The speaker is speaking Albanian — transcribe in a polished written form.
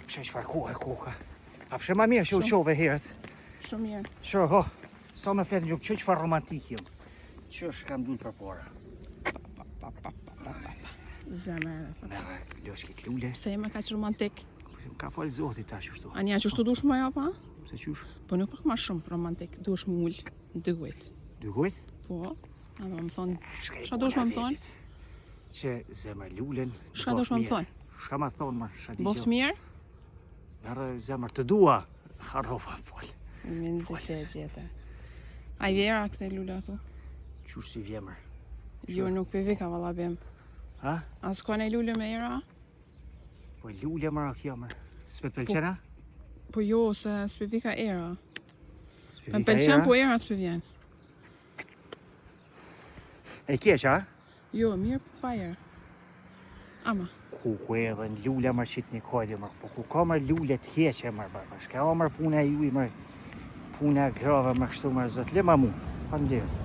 Që çfarë kohë koka. A pse më mirë që u çove herët. Shumë mirë. Shë, ho, sa me fletë në gjukë, që çfarë romantik jëm. Që është kam dul për para. Zemër. Me lëshke klule. Pse jemi kaq romantik? Ka falë zotit tash kështu. Anja që shtu dush më jo pa? Se qysh? Po nuk pak ma shumë romantik. Dush më ull në 2 gujt. 2 gujt? Po. A do më thonë. Shka dush më thonë? Që zemër lulen. Shka dush më thonë? Shka ma thonë më, shka di Boft mirë? Merë zemër të dua. Harrova falë. Minë të që e gjete. A i vjera këte lula tu? Qush si vjemër? Jo nuk për vika valla bim. Ha? A s'ka ne lule me era? Po lule mëra kjo mërë. S'pe pëlqena? Po jo, se s'pe vika era. Më pëlqen, po era s'pe vjen. E keq, a? Jo, mirë pa era. Ama. Ku edhe në lule mërë qitë një kojde mërë. Po ku ka mërë lule të keqe mërë bërë. Shka o mërë pune e juj mërë. Pune e grave mërë kështu mërë zëtë. Le ma mu. Faleminderit.